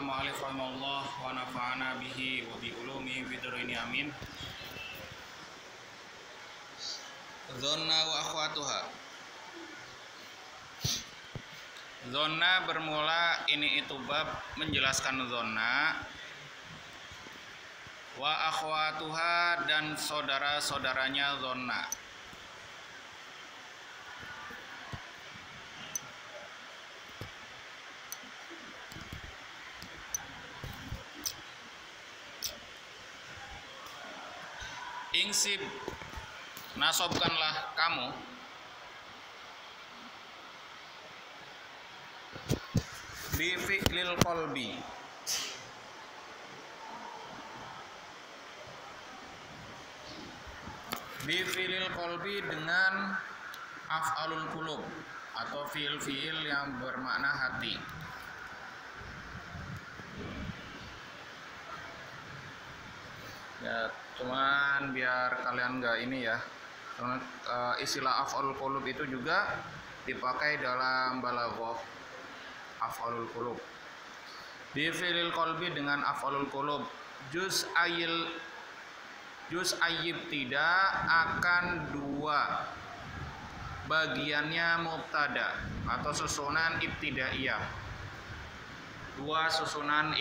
al-mu'allif rahimahullah wa nafa'ana bihi wa bi ulumi fidrini amin. Zonna wa akhwatuha. Zonna bermula ini itu bab menjelaskan zonna. Wa akhwatuha dan saudara-saudaranya zonna. Ingsib, nasobkanlah kamu bi fi'lil qalbi, bi fi'lil qalbi dengan af'alul qulub atau fi'il-fi'il yang bermakna hati. Ya, cuman biar kalian nggak ini ya, istilah af'alul qulub itu juga dipakai dalam balaghah. Af'alul qulub bi fi'lil qalbi dengan af'alul qulub, juz ayyib tidak akan dua bagiannya mubtada atau susunan ibtidaiyah. Dua susunan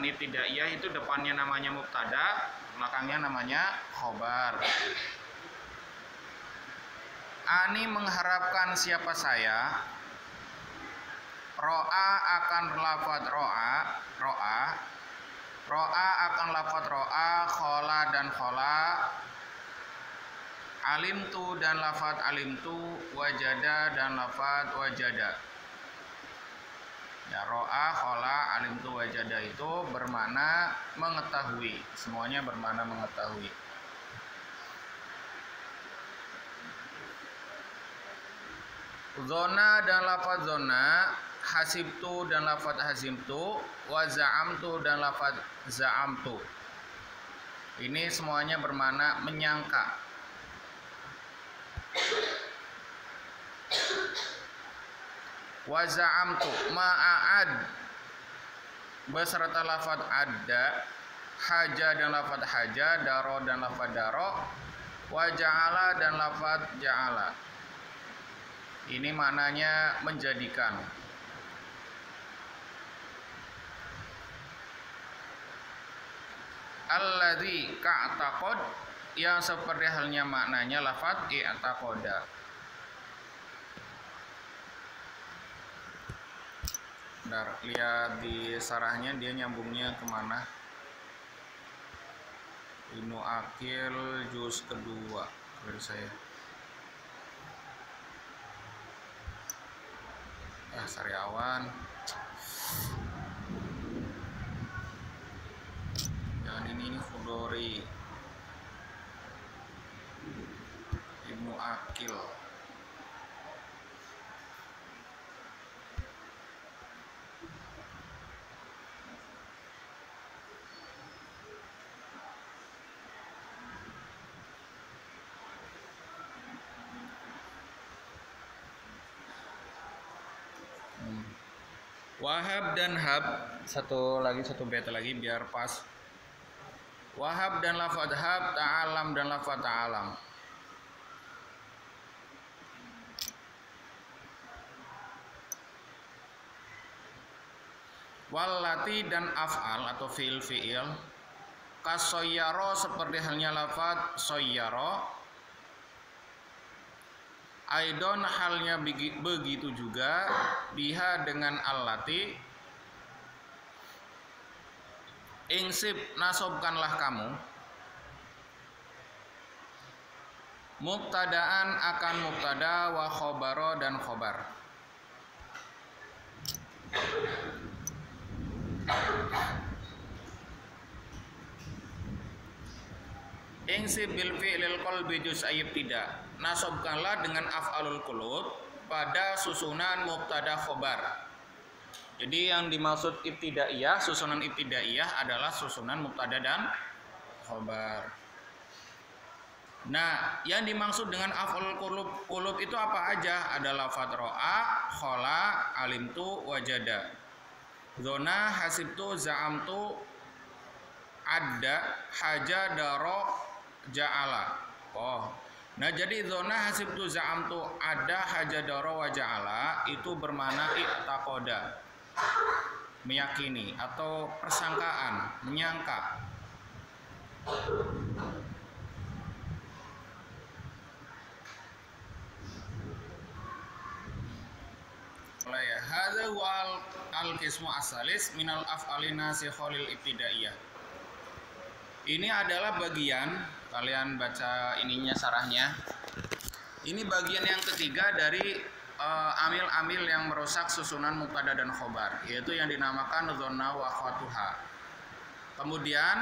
ibtidaiyah itu depannya namanya mubtada, belakangnya namanya khobar. Ani mengharapkan siapa saya. Ro'a akan lafaz ro'a akan lafaz ro'a, khola dan khola, alimtu dan lafaz alimtu, wajada dan lafaz wajada. Ya, ro'a, khola, alimtu, wajada itu bermakna mengetahui. Semuanya bermakna mengetahui. Zona dan lafaz zona, hasibtu dan lafaz hasibtu, wa za'amtu dan lafaz za'amtu. Ini semuanya bermakna menyangka. Wa za'amtu ma'ad beserta lafaz adda, haja dan lafaz haja, daro dan lafaz daro, wa ja'ala dan lafaz ja'ala. Ini maknanya menjadikan. Alladzi ka'taqad, yang seperti halnya maknanya lafaz i'taqada. Bentar, lihat di sarahnya dia nyambungnya kemana. Ibnu Aqil juz kedua dari saya. Sariawan. Yang ini Khudori. Ibnu Aqil. Wahab dan hab, satu bait lagi biar pas. Wahab dan lafaz hab, ta'alam dan lafaz ta'alam. Wallati dan af'al atau fi'il, kasoyyaro seperti halnya lafaz soyyaro. Aidon halnya begitu juga, biha dengan allati. Ingsib, nasobkanlah kamu mubtadaan akan mubtada, wa khobaro dan khobar. Ingsib bil fi'lil qalbi juz ayyib tidak, nasobkanlah dengan af'alul qulub pada susunan mubtada khobar. Jadi yang dimaksud ibtidaiyah, susunan ibtidaiyah adalah susunan mubtada dan khobar. Nah, yang dimaksud dengan af'alul qulub itu apa aja? Ada lafaz ro'a, khola, alimtu, wajada. Zona hasibtu za'amtu ada haja daro ja'ala. Oh. Nah, jadi zona hasibtu za'amtu ada haja daro wa ja'ala itu bermakna i'taqada. Meyakini atau persangkaan, menyangka. Ya, hadza wal al-qismu asalis minal af'alin nasikhalil ibtidaiyah. Ini adalah bagian, kalian baca ininya sarahnya. Ini bagian yang ketiga dari amil-amil yang merusak susunan mubtada dan khobar, yaitu yang dinamakan dzonna wa akhwatuha. Kemudian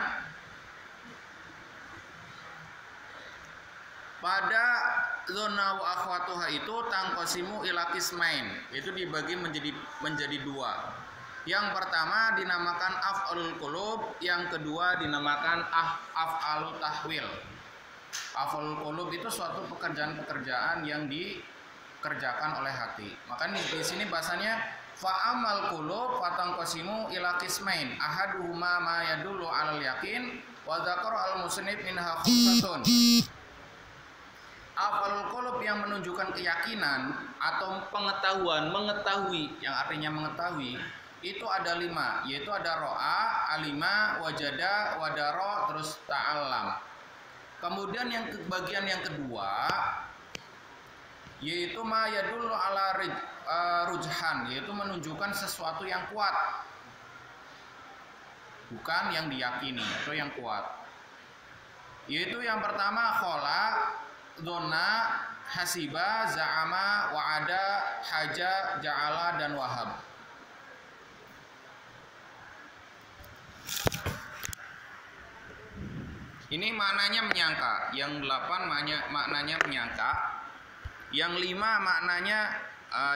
pada dzonna wa akhwatuha itu tangqasimu ila qismain, itu dibagi menjadi dua. Yang pertama dinamakan af'alul qulub, yang kedua dinamakan af'alul tahwil. Af'alul qulub itu suatu pekerjaan-pekerjaan yang dikerjakan oleh hati. Maka di sini bahasanya fa'amal qulub fatangqasimu ila qismain, ahaduhuma ma yadullu 'alal yaqin wa dzakara al-musannif minha khamsatun. Af'alul qulub yang menunjukkan keyakinan atau pengetahuan, mengetahui, yang artinya mengetahui, itu ada 5, yaitu ada ro'a, alima, wajada, wadaro, terus ta'allam. Kemudian yang bagian yang kedua yaitu ma yadullu ala rujhan, yaitu menunjukkan sesuatu yang kuat, bukan yang diyakini atau yang kuat. Yaitu yang pertama khola, dzonna, hasiba, za'ama, wa'ada, haja, ja'ala, dan wahab. Ini maknanya menyangka. Yang 8 maknanya menyangka. Yang 5 maknanya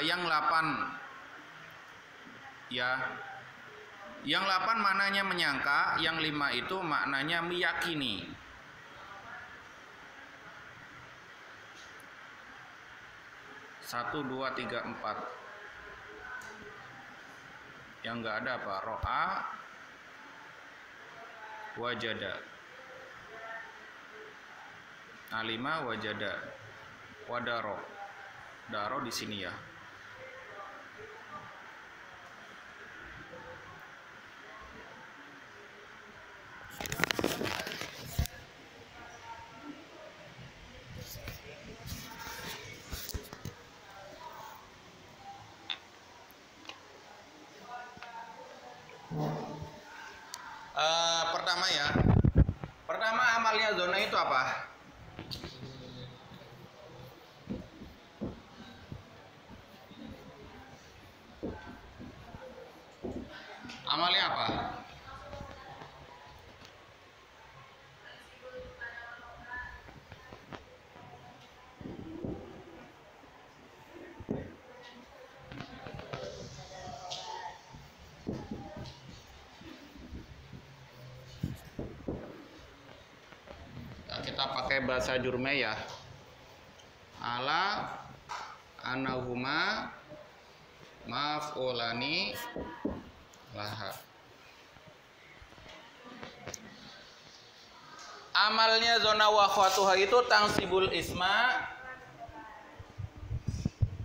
yang 8 ya. Yang 8 maknanya menyangka, yang 5 itu maknanya meyakini. Satu, dua, tiga, 4. Yang enggak ada apa? Ro'a, wajada. Alima, wajada, wadaro. Daro di sini ya. Pertama ya. Pertama amalnya dzonna itu apa? Amalnya apa? Nah, kita pakai bahasa Jurme ya. Ala anahuma maf'ulani laha. Amalnya dzonna wa akhwatuha itu tangsibul isma.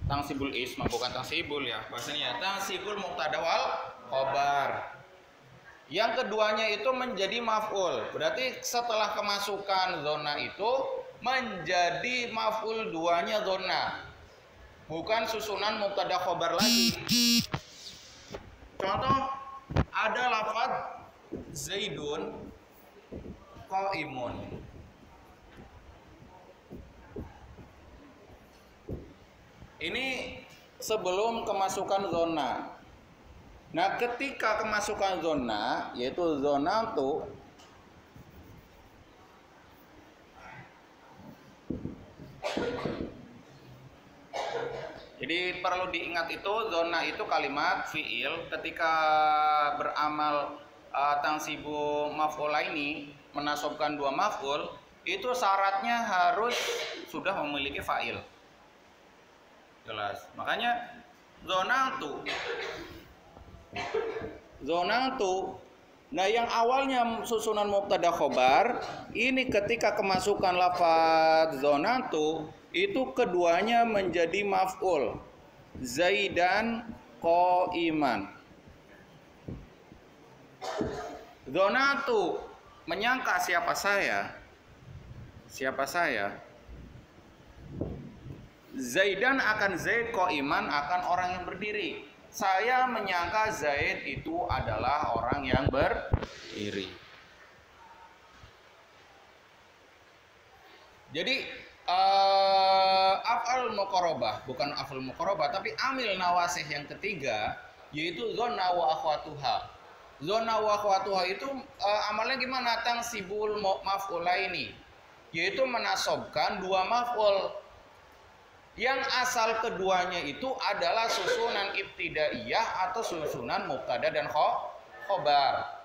Tangsibul isma bukan tangsibul ya. Bahasanya tangsibul mubtada wal khobar. Yang keduanya itu menjadi maf'ul. Berarti setelah kemasukan dzonna itu menjadi maf'ul duanya dzonna. Bukan susunan mubtada khobar lagi. Contoh, ada lafaz Zaidun qaimun. Ini sebelum kemasukan dzonna. Nah, ketika kemasukan dzonna, yaitu dzonna itu jadi perlu diingat itu dzonna itu kalimat fiil ketika beramal tangsibu maf'ulaini menasobkan dua maf'ul itu syaratnya harus sudah memiliki fa'il. Jelas. Makanya dzonna itu zonantu. Nah, yang awalnya susunan mubtada khobar, ini ketika kemasukan lafaz zonantu, itu keduanya menjadi maf'ul. Zaidan qa'iman. Zonantu menyangka siapa saya? Siapa saya? Zaidan akan Zaid, qa'iman akan orang yang berdiri. Saya menyangka Zaid itu adalah orang yang berdiri. Jadi af'al muqarabah, bukan af'al muqarabah, tapi amil nawasih yang ketiga, yaitu zonna wa akhwatuha. Zonna wa akhwatuha itu amalnya gimana? Tangsibul maf'ulaini, yaitu menasobkan dua maf'ul. Yang asal keduanya itu adalah susunan ibtidaiyah atau susunan mubtada dan khobar.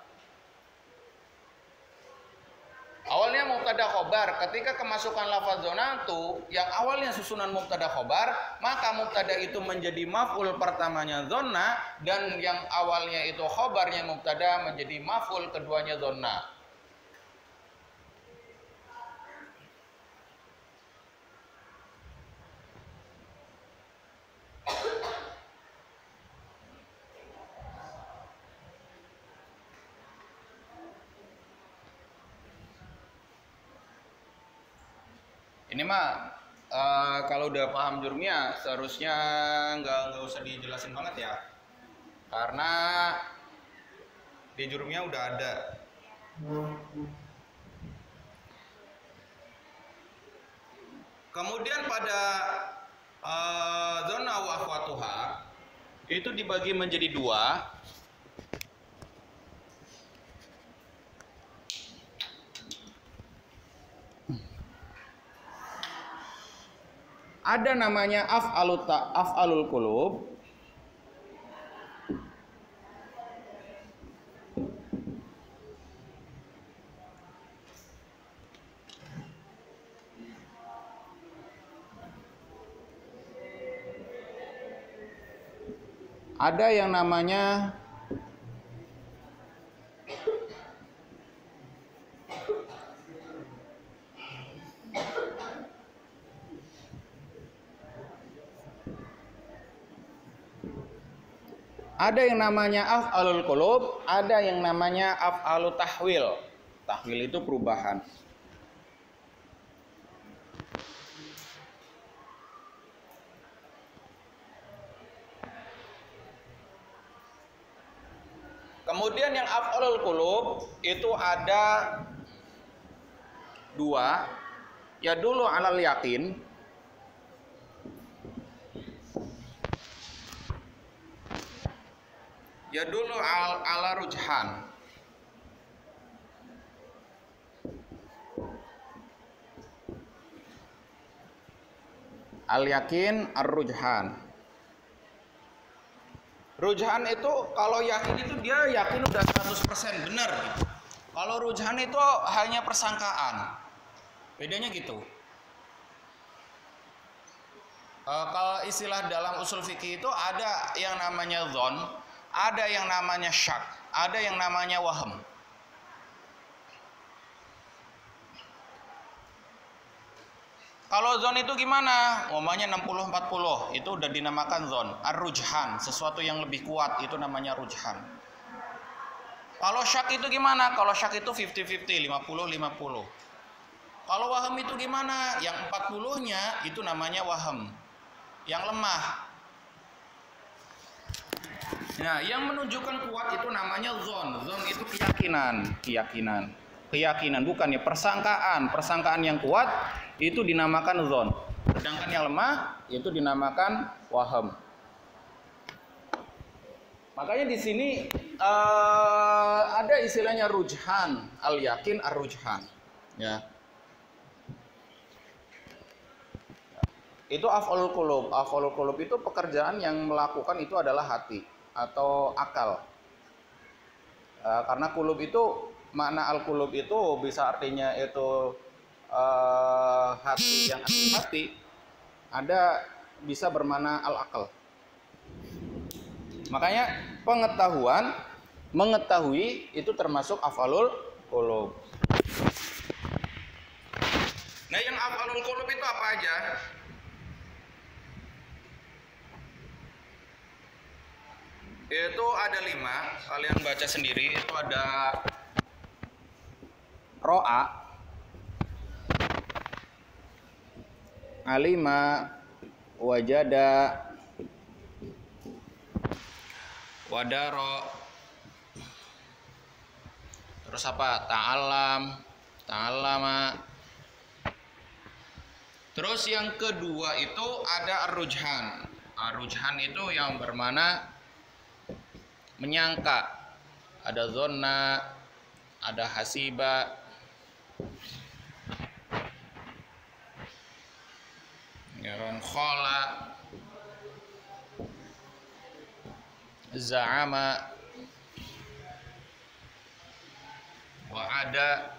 Awalnya mubtada khobar, ketika kemasukan lafaz zonantu yang awalnya susunan mubtada khobar, maka mubtada itu menjadi maf'ul pertamanya zonna, dan yang awalnya itu khobarnya mubtada menjadi maf'ul keduanya zonna. Ini mah kalau udah paham jurumnya seharusnya nggak usah dijelasin banget ya, karena di jurumnya udah ada. Kemudian pada zona wa akhwatuha itu dibagi menjadi dua. Ada namanya af'alul qulub. Ada yang namanya af'alul qulub, ada yang namanya af'alut tahwil. Tahwil itu perubahan. Kemudian yang af'alul qulub itu ada dua, ya dulu alal yakin, ya dulu ala rujhan. Al yakin ar-rujhan. Rujhan itu kalau yakin itu dia yakin udah 100% benar gitu. Kalau rujhan itu hanya persangkaan. Bedanya gitu. Kalau istilah dalam usul fikih itu ada yang namanya dzon, ada yang namanya syak, ada yang namanya waham. Kalau zon itu gimana? Umumnya 60-40 itu udah dinamakan zon. Ar-rujhan, sesuatu yang lebih kuat itu namanya rujhan. Kalau syak itu gimana? Kalau syak itu 50-50, 50-50. Kalau waham itu gimana? Yang 40-nya itu namanya waham, yang lemah. Nah, yang menunjukkan kuat itu namanya zon. Zon itu keyakinan, bukan ya persangkaan. Persangkaan yang kuat itu dinamakan zon. Sedangkan yang lemah itu dinamakan waham. Makanya di sini ada istilahnya rujhan, al yakin ar-rujhan. Ya. Itu af'alul qulub. Af'alul qulub itu pekerjaan yang melakukan itu adalah hati atau akal. Karena qulub itu, makna al-qulub itu bisa artinya itu hati, yang asli hati, ada bisa bermakna al-akal. Makanya pengetahuan mengetahui itu termasuk af'alul qulub. Nah, yang af'alul qulub itu apa aja? Itu ada 5, kalian baca sendiri. Itu ada ro'a, alima, wajada, wadaro, terus apa? Ta'alam, ta'alama. Terus yang kedua itu ada ar-rujhan. Ar-rujhan itu yang bermana menyangka. Ada zonna, ada hasiba, khola, za'ama, wa'ada,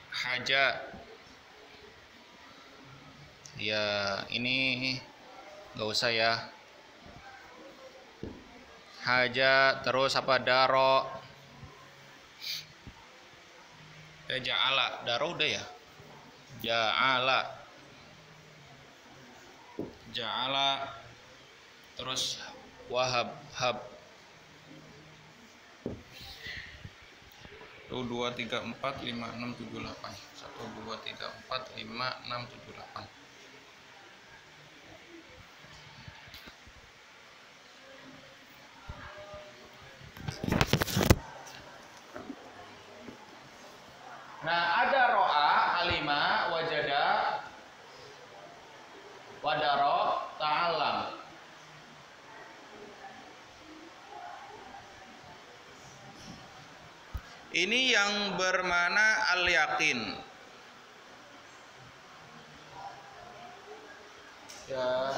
haja. Ya, ini nggak usah ya. Haja, terus apa? Daro. Ja'ala, daro udah ya. Ja'ala, terus wahab, hab. 1 2 3 4 5 6 7 8. 1 2 3 4 5 6 7 8. Nah, ada ro'a, alima, wajada, wadaro, ta'alam. Ini yang bermana al-yakin. Ya.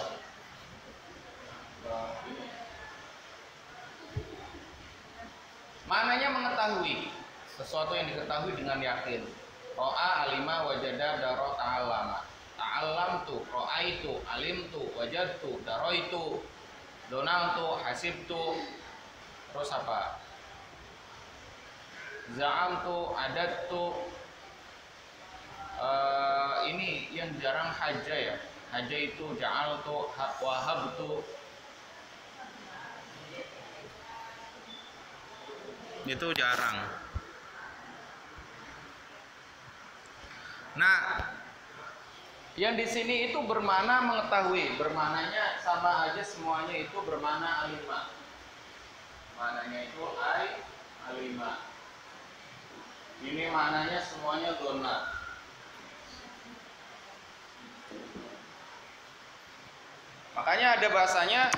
Mananya mengetahui, sesuatu yang diketahui dengan yakin. Ro'a, alima, wajada, daro, ta'alama. Ta'allamtu, ro'aitu, alimtu, wajadtu, daroitu, donaltu, hasibtu. Terus apa? Za'amtu, adattu. Ini yang jarang haja ya. Haja itu ja'altu, wahabtu. Itu jarang. Nah, yang di sini itu bermana mengetahui. Bermananya sama aja, semuanya itu bermana alima. Mananya itu alima. Ini mananya semuanya donna. Makanya ada bahasanya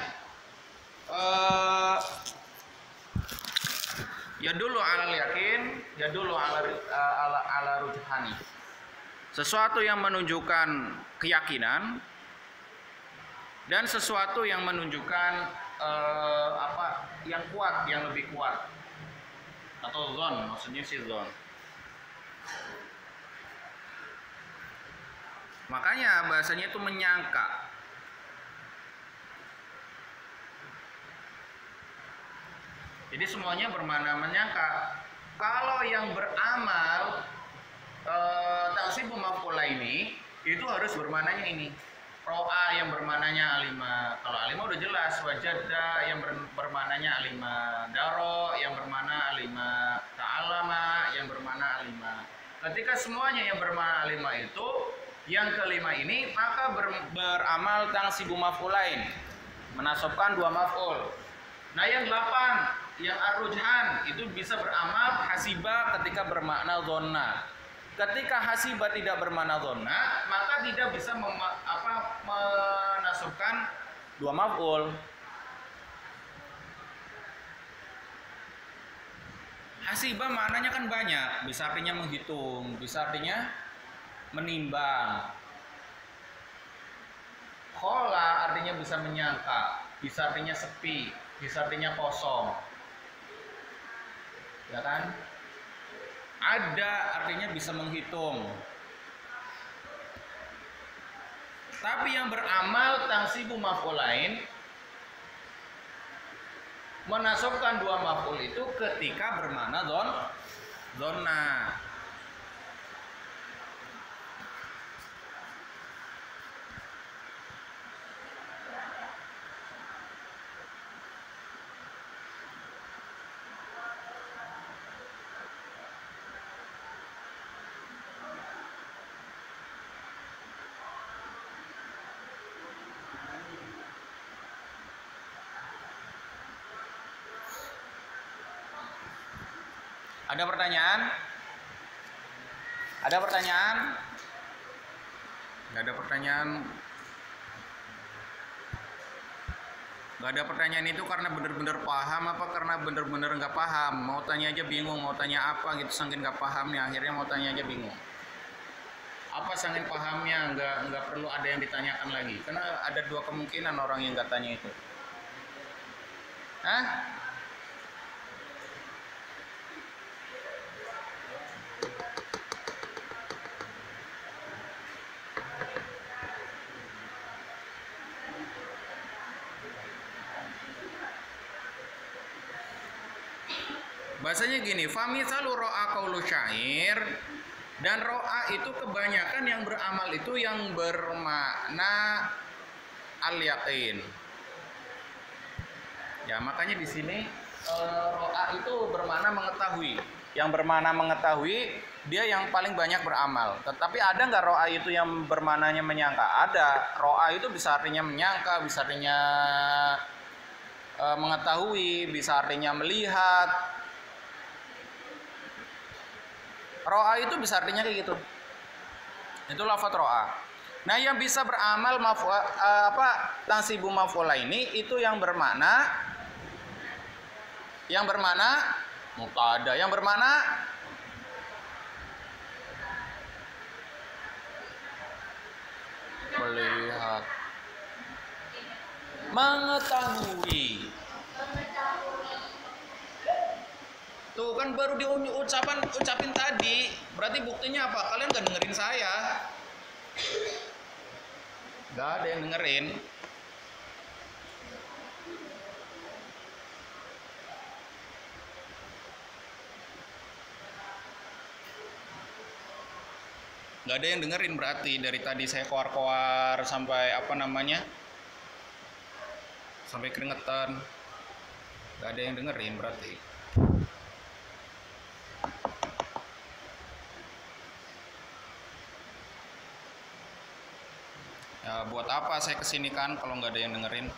ya dulu alal yakin, ya dulu ala rujhani. Sesuatu yang menunjukkan keyakinan dan sesuatu yang menunjukkan yang kuat, yang lebih kuat. Atau zon, maksudnya si zon. Makanya bahasanya itu menyangka. Jadi semuanya bermakna menyangka. Kalau yang beramal ta'sibu maf'ula ini itu harus bermaknanya ini. Ro'a yang bermaknanya alima. Kalau alima udah jelas. Wajada yang bermaknanya alima. Daro yang bermakna alima. Ta'alama yang bermakna alima. Ketika semuanya yang bermakna alima itu yang kelima ini, maka beramal ta'sibu maf'ulain, menasabkan 2 maf'ul. Nah, yang 8 yang ar-rujhan itu bisa beramal hasiba ketika bermakna dhonna. Ketika hasiba tidak bermakna dhonna, maka tidak bisa menasabkan 2 maf'ul. Hasiba maknanya kan banyak, bisa artinya menghitung, bisa artinya menimbang. Khola artinya bisa menyangka, bisa artinya sepi, bisa artinya kosong. Ya kan? Ada artinya bisa menghitung. Tapi yang beramal ta'sibu maf'ulain Menasabkan dua maf'ul itu ketika bermakna dhanna. Ada pertanyaan? Ada pertanyaan? Nggak ada pertanyaan. Nggak ada pertanyaan itu karena bener-bener paham apa karena bener-bener nggak paham? Mau tanya aja bingung, mau tanya apa gitu saking nggak pahamnya, akhirnya mau tanya aja bingung. Apa saking pahamnya nggak perlu ada yang ditanyakan lagi, karena ada dua kemungkinan orang yang nggak tanya itu. Hah? Bahasanya gini, famisalu ro'a qaulu syair, dan ro'a itu kebanyakan yang beramal itu yang bermakna al-yaqin. Ya, makanya di sini ro'a itu bermakna mengetahui. Yang bermakna mengetahui dia yang paling banyak beramal. Tetapi ada nggak ro'a itu yang bermaknanya menyangka? Ada. Ro'a itu bisa artinya menyangka, bisa artinya mengetahui, bisa artinya melihat. Ro'a itu bisa artinya kayak gitu. Itu lafadz ro'a. Nah, yang bisa beramal tansibu maf'ula ini itu yang bermakna mubtada, yang bermakna melihat, mengetahui. Tuh kan baru ucapin tadi. Berarti buktinya apa? Kalian gak dengerin saya. Gak ada yang dengerin. Gak ada yang dengerin berarti. Dari tadi saya koar-koar sampai sampai keringetan. Gak ada yang dengerin berarti. Ya, buat apa saya kesini kan kalau nggak ada yang dengerin?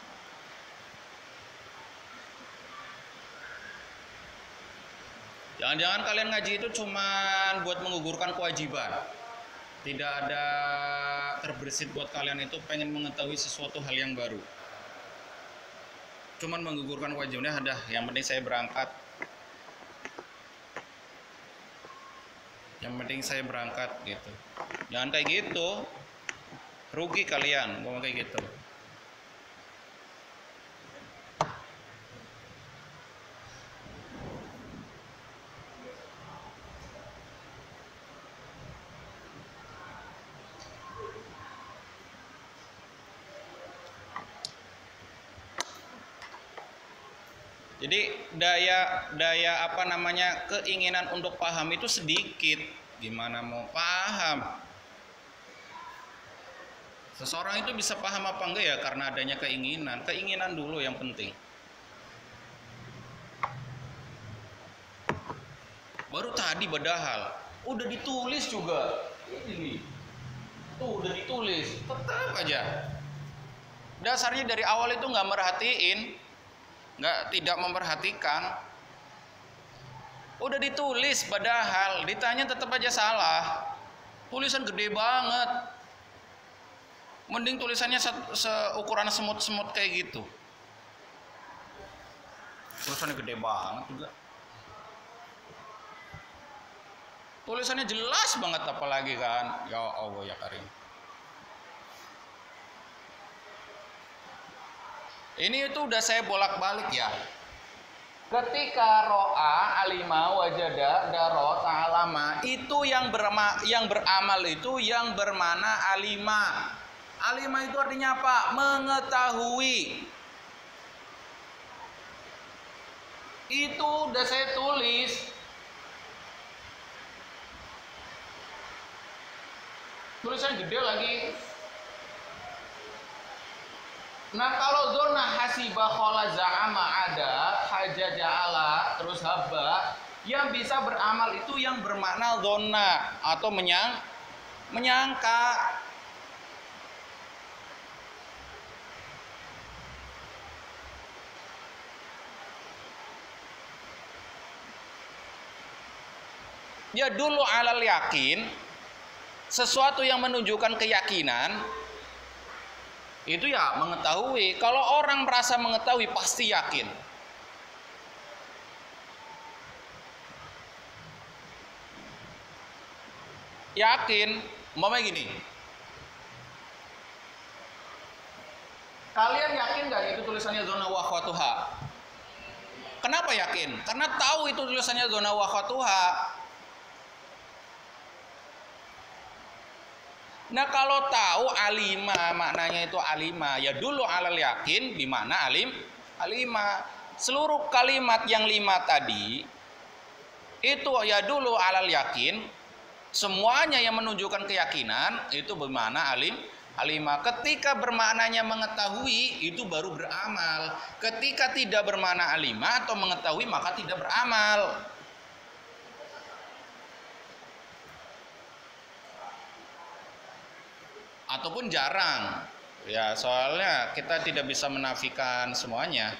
Jangan-jangan kalian ngaji itu cuman buat menggugurkan kewajiban. Tidak ada terbersit buat kalian itu pengen mengetahui sesuatu hal yang baru. Cuman menggugurkan kewajibannya ada. Yang penting saya berangkat. Yang penting saya berangkat gitu. Jangan kayak gitu. Rugi kalian ngomong kayak gitu. Jadi daya keinginan untuk paham itu sedikit. Gimana mau paham? Seseorang itu bisa paham apa enggak ya karena adanya keinginan. Keinginan dulu yang penting. Baru tadi padahal udah ditulis juga. Ini tuh udah ditulis, tetap aja. Dasarnya dari awal itu nggak merhatiin, tidak memperhatikan. Udah ditulis padahal ditanya tetap aja salah. Tulisan gede banget. Mending tulisannya seukuran semut-semut kayak gitu. Tulisannya gede banget juga. Tulisannya jelas banget apalagi kan. Ya Allah ya Karim. Ini itu udah saya bolak-balik ya. Ketika ro'a alima wajada daro ta'alama itu yang beramal itu yang bermana alima. Alima itu artinya apa? Mengetahui. Itu udah saya tulis. Tulisan gede lagi. Nah kalau zona hasibah khola za'ama ada, haja ja'ala, terus haba, yang bisa beramal itu yang bermakna zona atau menyangka. Ya dulu alal yakin, sesuatu yang menunjukkan keyakinan itu ya mengetahui. Kalau orang merasa mengetahui pasti yakin. Yakin, umpamanya gini. Kalian yakin gak itu tulisannya zona wa akhwatuha? Kenapa yakin? Karena tahu itu tulisannya zona wa akhwatuha. Nah kalau tahu alima, maknanya itu alima, ya dulu alal yakin di mana alima. Seluruh kalimat yang 5 tadi itu ya dulu alal yakin, semuanya yang menunjukkan keyakinan itu bermakna alima. Ketika bermaknanya mengetahui itu baru beramal. Ketika tidak bermakna alima atau mengetahui maka tidak beramal. Ataupun jarang. Ya, soalnya kita tidak bisa menafikan semuanya.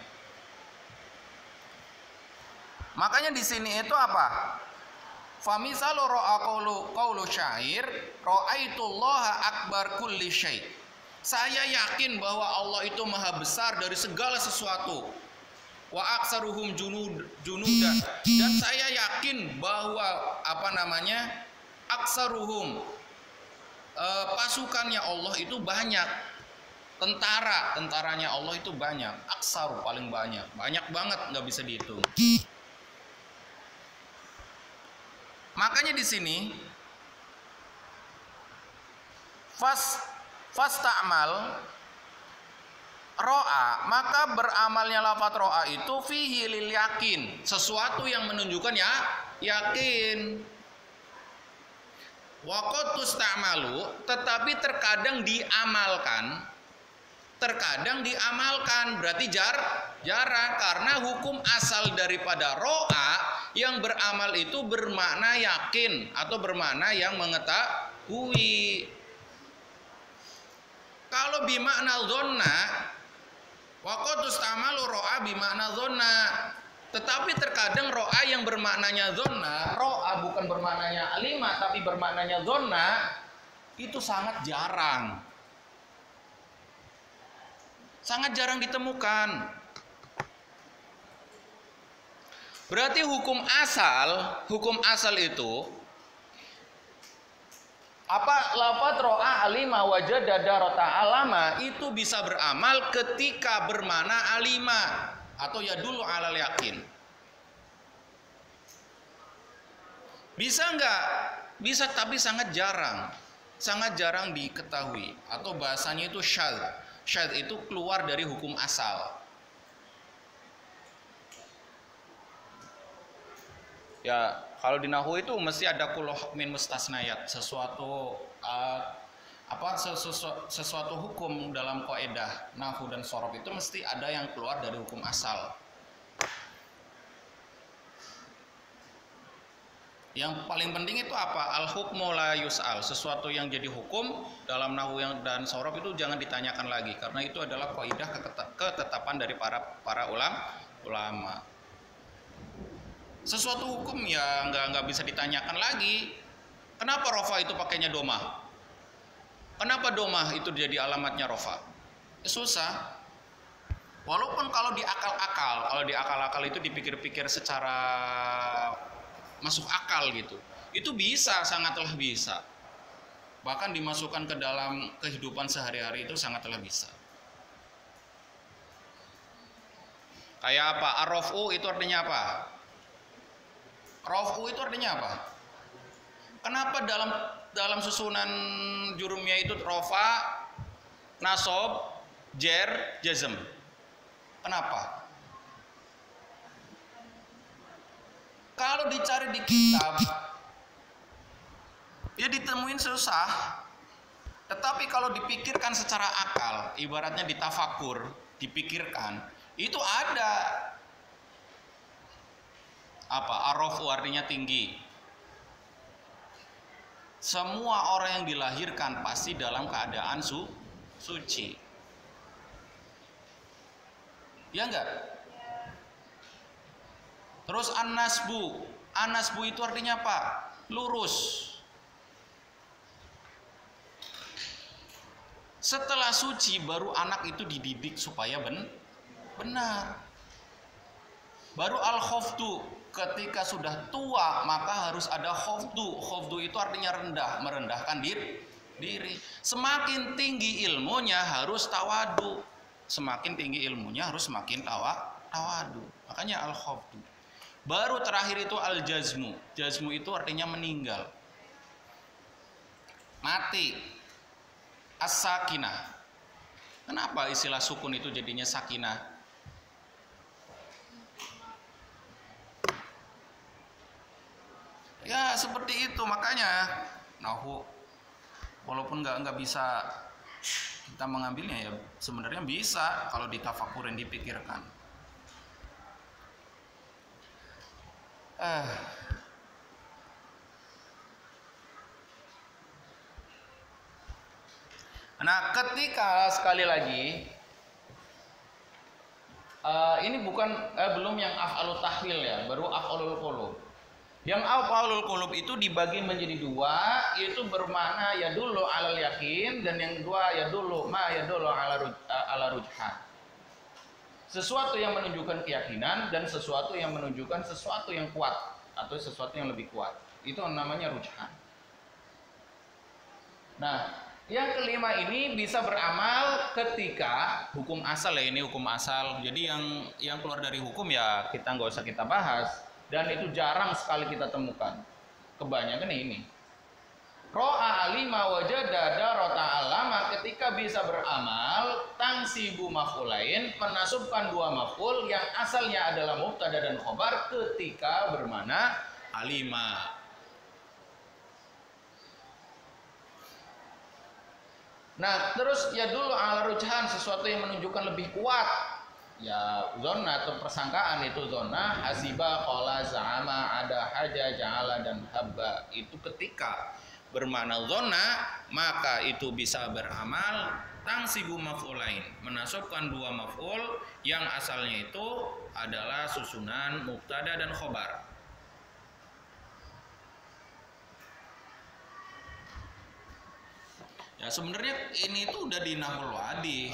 Makanya di sini itu apa? Famisalu ra'a qaulu syair, ra'aitullaha akbar kulli syai'. Saya yakin bahwa Allah itu maha besar dari segala sesuatu. Wa aksaruhum junudan. Dan saya yakin bahwa aksaruhum, pasukannya Allah itu banyak. Tentaranya Allah itu banyak. Aksaru paling banyak. Banyak banget, nggak bisa dihitung. Makanya di sini fasta'mal ro'a, maka beramalnya lafaz ro'a itu fihi lil yakin, sesuatu yang menunjukkan ya yakin. Waqad tusta'malu, tetapi terkadang diamalkan, berarti jarang, karena hukum asal daripada ro'a yang beramal itu bermakna yakin atau bermakna yang mengetahui. Kalau bimakna dhonna, waqad tusta'malu ro'a bimakna dhonna. Tetapi terkadang ro'a yang bermaknanya zona, ro'a bukan bermaknanya alima tapi bermaknanya zona, itu sangat jarang. Sangat jarang ditemukan. Berarti hukum asal itu lafaz ro'a alima wajada darota alama itu bisa beramal ketika bermakna alima atau ya dulu alal yakin. Bisa enggak? Bisa, tapi sangat jarang diketahui, atau bahasanya itu syadz. Syadz itu keluar dari hukum asal. Ya, kalau di nahwu itu mesti ada kullu hukmin mustasnayat, sesuatu hukum dalam kaidah nahwu dan shorof itu mesti ada yang keluar dari hukum asal. Yang paling penting itu apa? Al-hukmu la yus'al, sesuatu yang jadi hukum dalam nahwu dan shorof itu jangan ditanyakan lagi, karena itu adalah kaidah ketetapan dari para ulama. Sesuatu hukum ya nggak bisa ditanyakan lagi. Kenapa rofa itu pakainya domah? Kenapa domah itu jadi alamatnya rofa? Susah. Walaupun kalau di akal-akal itu dipikir-pikir secara masuk akal gitu, itu bisa, sangatlah bisa. Bahkan dimasukkan ke dalam kehidupan sehari-hari itu sangatlah bisa. Kayak apa? Ar-raf'u itu artinya apa? Raf'u itu artinya apa? Kenapa dalam susunan jurumnya itu rofa, nasob, jer, jazm? Kenapa? Kalau dicari di kitab, ya ditemuin susah. Tetapi kalau dipikirkan secara akal, ibaratnya ditafakur, dipikirkan, itu ada. Apa? Arrofu artinya tinggi. Semua orang yang dilahirkan pasti dalam keadaan suci. Ya enggak? Terus an-nasbu. An-nasbu itu artinya apa? Lurus. Setelah suci baru anak itu dididik supaya benar. Baru al-khofdu, ketika sudah tua maka harus ada khofdu. Khofdu itu artinya rendah, merendahkan diri. Semakin tinggi ilmunya harus tawadu. Semakin tinggi ilmunya harus semakin tawadu. Makanya al-khofdu. Baru terakhir itu al-jazmu. Jazmu itu artinya meninggal, mati. As-sakinah. Kenapa istilah sukun itu jadinya sakinah? Ya seperti itu, makanya nahu walaupun nggak bisa kita mengambilnya, ya sebenarnya bisa kalau ditafakurin, dipikirkan. Nah, ketika sekali lagi ini bukan belum yang af'alut tahwil ya, baru af'alul qulub. Yang af'alul qulub itu dibagi menjadi dua, yaitu bermakna yadullu alal yakin, dan yang kedua yadullu ala rujhan. Sesuatu yang menunjukkan keyakinan dan sesuatu yang menunjukkan sesuatu yang kuat atau sesuatu yang lebih kuat. Itu namanya rujhan. Nah, yang kelima ini bisa beramal ketika hukum asal, ya ini hukum asal. Jadi yang keluar dari hukum ya kita nggak usah kita bahas, dan itu jarang sekali kita temukan. Kebanyakan ini. Ro'a alima wajada darota alama, ketika bisa beramal tangsibu maf'ulain, menasubkan dua maf'ul yang asalnya adalah mubtada dan khobar ketika bermana alima. Nah, terus ya dulu ala rujhan, sesuatu yang menunjukkan lebih kuat. Ya, zona atau persangkaan itu zona, hasiba, qala, za'ama, ada, haja, ja'ala, dan habba. Itu ketika bermakna zona, maka itu bisa beramal tangsibu maf'ulain, menasabkan dua maf'ul yang asalnya itu adalah susunan mubtada dan khobar. Ya sebenarnya ini tuh udah di Nahwul Wadih.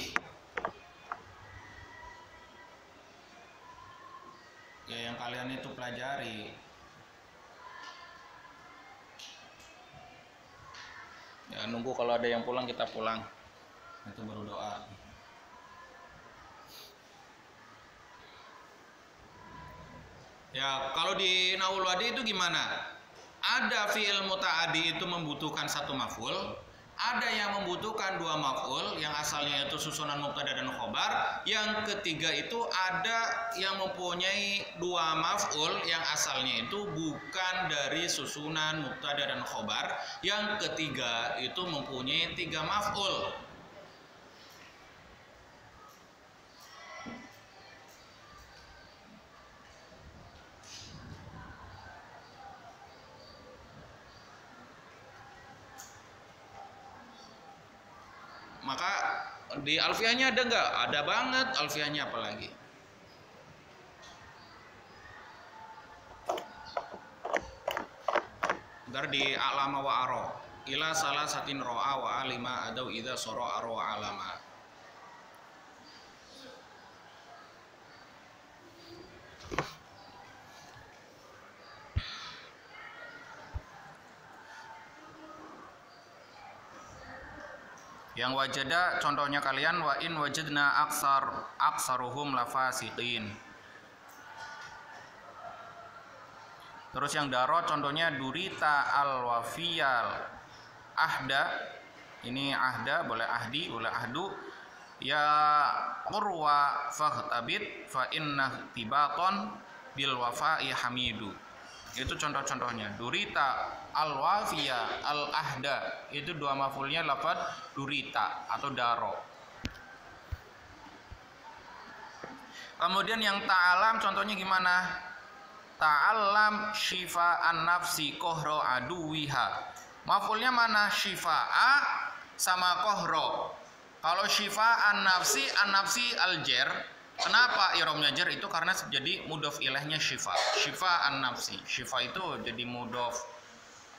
Ya yang kalian itu pelajari. Ya nunggu kalau ada yang pulang kita pulang. Itu baru doa. Ya kalau di Nahwul Wadih itu gimana? Ada fi'il muta'addi itu membutuhkan satu maf'ul. Ada yang membutuhkan dua maf'ul yang asalnya itu susunan mubtada dan khobar. Yang ketiga itu ada yang mempunyai dua maf'ul yang asalnya itu bukan dari susunan mubtada dan khobar. Yang ketiga itu mempunyai tiga maf'ul. Maka di alfiahnya ada nggak? Ada banget alfiahnya, apalagi. Ntar di alama wa aro. Ila salah satin ro'a wa alima adau idza soro aro wa alama. Yang wajada contohnya kalian wa in wajadna aksaruhum lafasiqin. Terus yang daro contohnya durita al-wafiyal ahda. Ini ahda boleh ahdi, boleh ahdu. Ya urwa faghtabit fa inna tibaton bil wafa'i hamidu. Itu contoh-contohnya. Durita, al-wafiyah, al-ahda. Itu dua maf'ulnya lafaz durita atau daro. Kemudian yang ta'alam contohnya gimana? Ta'alam syifa'an nafsi kohro aduwiha. Maf'ulnya mana? Syifa'a sama kohro. Kalau syifa'an nafsi, an-nafsi al-jar. Kenapa i'rabnya jar? Itu karena jadi mudhof ilaihnya syifa. Syifa an-nafsi. Syifa itu jadi mudhof,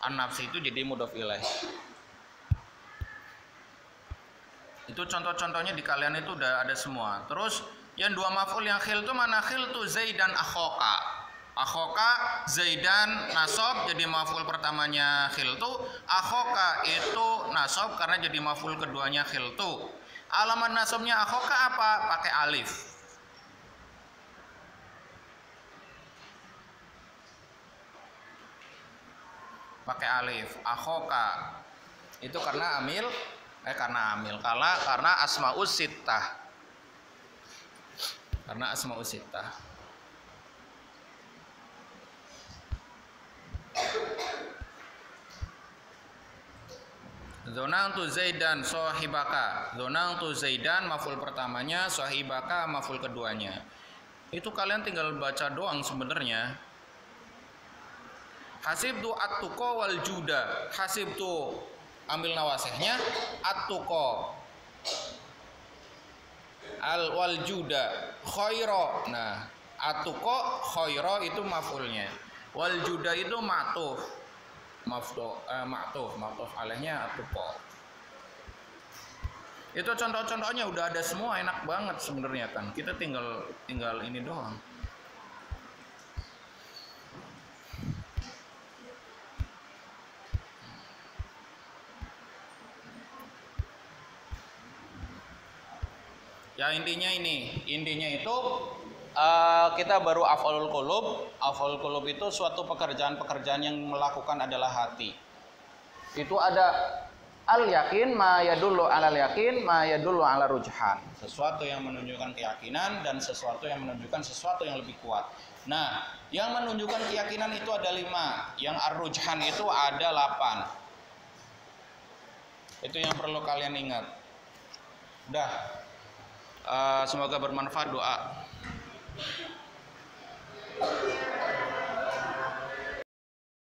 an-nafsi itu jadi mudhof ilaih. Itu contoh-contohnya di kalian itu udah ada semua. Terus yang dua maf'ul yang khil itu mana? Khil itu Zaidan akhoka. Akhoka Zaidan nasab jadi maf'ul pertamanya khil tu. Akhoka itu nasab karena jadi maf'ul keduanya khil tu. Alamat nasabnya akhoka apa? Pakai alif. Pakai alif. Akhoka itu karena karena asmaus sittah. Karena asmaus sittah. Zonangtu Zaidan sahibaka. Zonangtu Zaidan maf'ul pertamanya, sahibaka maf'ul keduanya. Itu kalian tinggal baca doang sebenarnya. Hasibtu at-tuqa wal juda. Hasibtu ambil nawasihnya, at-tuqa al wal juda khaira. Nah, at-tuqa khaira itu maf'ulnya. Wal juda itu ma'tuf. Ma'tuf alaihnya at-tuqa. Itu contoh-contohnya udah ada semua, enak banget sebenarnya kan. Kita tinggal ini doang. Ya intinya itu kita baru af'alul qulub. Af'alul qulub itu suatu pekerjaan yang melakukan adalah hati. Itu ada al-yakin ma yadullu alal yakin ma yadullu ala rujhan. Sesuatu yang menunjukkan keyakinan dan sesuatu yang menunjukkan sesuatu yang lebih kuat. Nah, yang menunjukkan keyakinan itu ada 5, yang ar-rujhan itu ada 8. Itu yang perlu kalian ingat. Udah. Semoga bermanfaat, doa.